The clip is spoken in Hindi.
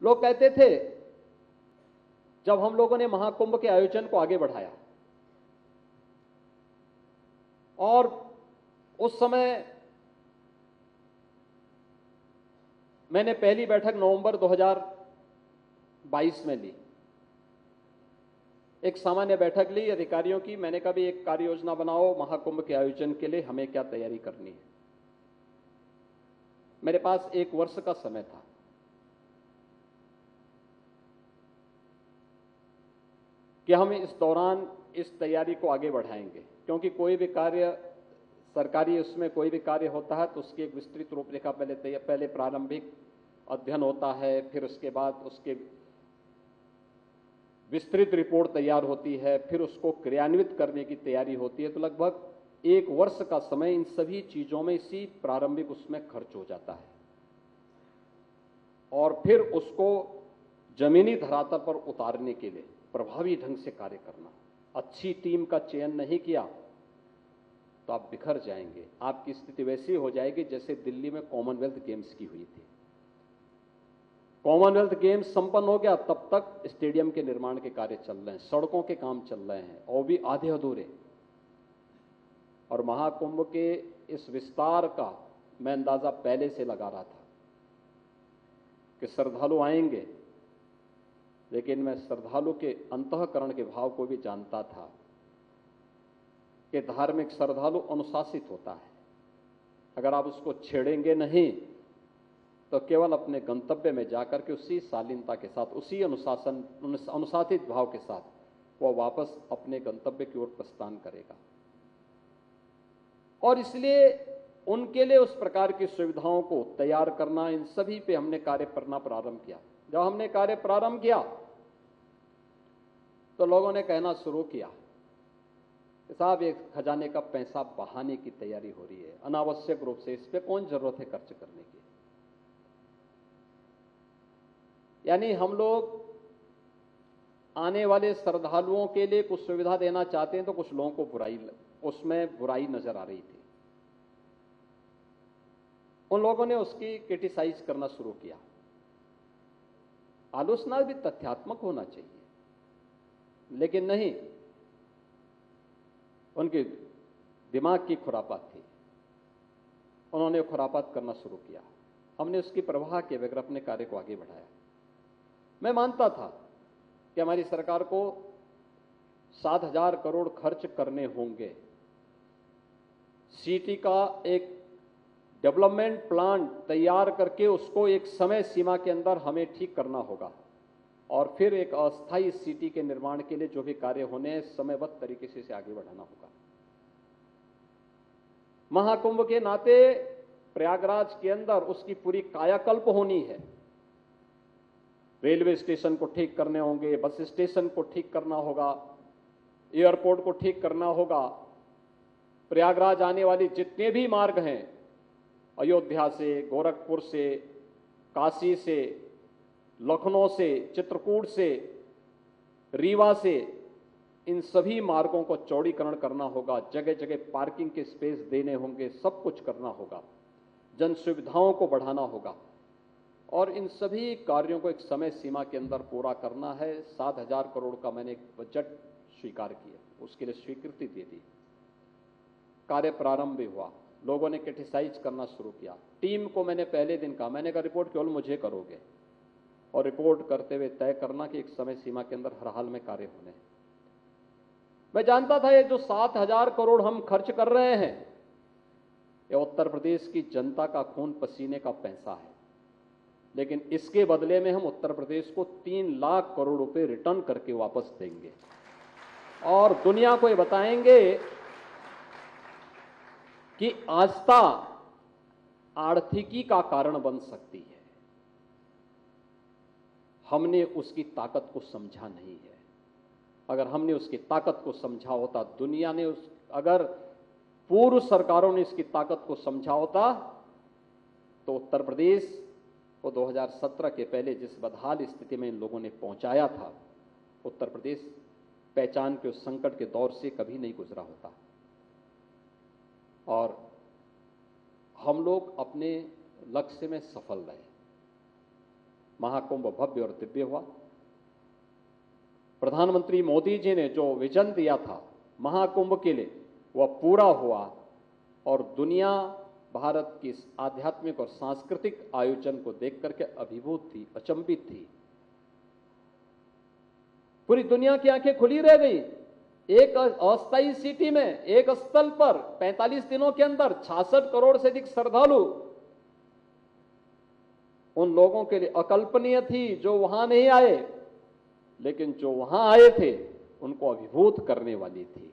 लोग कहते थे, जब हम लोगों ने महाकुंभ के आयोजन को आगे बढ़ाया और उस समय मैंने पहली बैठक नवंबर 2022 में ली, एक सामान्य बैठक ली अधिकारियों की। मैंने कहा भी एक कार्य योजना बनाओ महाकुंभ के आयोजन के लिए, हमें क्या तैयारी करनी है। मेरे पास 1 वर्ष का समय था। कि हम इस दौरान इस तैयारी को आगे बढ़ाएंगे, क्योंकि कोई भी कार्य सरकारी, उसमें कोई भी कार्य होता है तो उसकी एक विस्तृत रूपरेखा पहले प्रारंभिक अध्ययन होता है, फिर उसके बाद उसके विस्तृत रिपोर्ट तैयार होती है, फिर उसको क्रियान्वित करने की तैयारी होती है। तो लगभग 1 वर्ष का समय इन सभी चीजों में, इसी प्रारंभिक उसमें खर्च हो जाता है और फिर उसको जमीनी धरातल पर उतारने के लिए प्रभावी ढंग से कार्य करना। अच्छी टीम का चयन नहीं किया तो आप बिखर जाएंगे। आपकी स्थिति वैसी हो जाएगी जैसे दिल्ली में कॉमनवेल्थ गेम्स की हुई थी। कॉमनवेल्थ गेम्स संपन्न हो गया, तब तक स्टेडियम के निर्माण के कार्य चल रहे हैं, सड़कों के काम चल रहे हैं, और भी आधे अधूरे। और महाकुंभ के इस विस्तार का मैं अंदाजा पहले से लगा रहा था कि श्रद्धालु आएंगे, लेकिन मैं श्रद्धालु के अंतःकरण के भाव को भी जानता था कि धार्मिक श्रद्धालु अनुशासित होता है। अगर आप उसको छेड़ेंगे नहीं तो केवल अपने गंतव्य में जाकर के उसी शालीनता के साथ, उसी अनुशासित भाव के साथ वह वापस अपने गंतव्य की ओर प्रस्थान करेगा। और इसलिए उनके लिए उस प्रकार की सुविधाओं को तैयार करना, इन सभी पे हमने कार्य करना प्रारंभ किया। जब हमने कार्य प्रारंभ किया तो लोगों ने कहना शुरू किया कि साहब एक खजाने का पैसा बहाने की तैयारी हो रही है, अनावश्यक रूप से इस पे कौन जरूरत है खर्च करने की। यानी हम लोग आने वाले श्रद्धालुओं के लिए कुछ सुविधा देना चाहते हैं तो कुछ लोगों को उसमें बुराई नजर आ रही थी। उन लोगों ने उसकी क्रिटिसाइज करना शुरू किया। आलोचना भी तथ्यात्मक होना चाहिए, लेकिन नहीं, उनके दिमाग की खुरापात थी। उन्होंने खुरापात करना शुरू किया। हमने उसकी परवाह किए बगैर अपने कार्य को आगे बढ़ाया। मैं मानता था कि हमारी सरकार को 7,000 करोड़ खर्च करने होंगे। सिटी का एक डेवलपमेंट प्लान तैयार करके उसको एक समय सीमा के अंदर हमें ठीक करना होगा और फिर एक अस्थायी सिटी के निर्माण के लिए जो भी कार्य होने हैं समयबद्ध तरीके से इसे आगे बढ़ाना होगा। महाकुंभ के नाते प्रयागराज के अंदर उसकी पूरी कायाकल्प होनी है। रेलवे स्टेशन को ठीक करने होंगे, बस स्टेशन को ठीक करना होगा, एयरपोर्ट को ठीक करना होगा। प्रयागराज आने वाली जितने भी मार्ग हैं, अयोध्या से, गोरखपुर से, काशी से, लखनऊ से, चित्रकूट से, रीवा से, इन सभी मार्गों को चौड़ीकरण करना होगा। जगह जगह पार्किंग के स्पेस देने होंगे, सब कुछ करना होगा, जन सुविधाओं को बढ़ाना होगा और इन सभी कार्यों को एक समय सीमा के अंदर पूरा करना है। 7,000 करोड़ का मैंने एक बजट स्वीकार किया, उसके लिए स्वीकृति दे दी। कार्य प्रारंभ भी हुआ। लोगों ने क्रिटिसाइज करना शुरू किया। टीम को मैंने पहले दिन कहा, मैंने कहा रिपोर्ट केवल मुझे करोगे और रिपोर्ट करते हुए तय करना कि एक समय सीमा के अंदर हर हाल में कार्य होने हैं। मैं जानता था ये जो 7,000 करोड़ हम खर्च कर रहे हैं, ये उत्तर प्रदेश की जनता का खून पसीने का पैसा है, लेकिन इसके बदले में हम उत्तर प्रदेश को 3 लाख करोड़ रुपए रिटर्न करके वापस देंगे और दुनिया को ये बताएंगे कि आस्था आर्थिकी का कारण बन सकती है। हमने उसकी ताकत को समझा नहीं है। अगर हमने उसकी ताकत को समझा होता, दुनिया ने अगर पूर्व सरकारों ने इसकी ताकत को समझा होता तो उत्तर प्रदेश को 2017 के पहले जिस बदहाल स्थिति में इन लोगों ने पहुंचाया था, उत्तर प्रदेश पहचान के उस संकट के दौर से कभी नहीं गुजरा होता। और हम लोग अपने लक्ष्य में सफल रहे। महाकुंभ भव्य और दिव्य हुआ। प्रधानमंत्री मोदी जी ने जो विजन दिया था महाकुंभ के लिए वह पूरा हुआ और दुनिया भारत की इस आध्यात्मिक और सांस्कृतिक आयोजन को देख करके अभिभूत थी, अचंभित थी। पूरी दुनिया की आंखें खुली रह गई। एक अस्थायी सिटी में एक स्थल पर 45 दिनों के अंदर 66 करोड़ से अधिक श्रद्धालु, उन लोगों के लिए अकल्पनीय थी जो वहां नहीं आए, लेकिन जो वहां आए थे उनको अभिभूत करने वाली थी।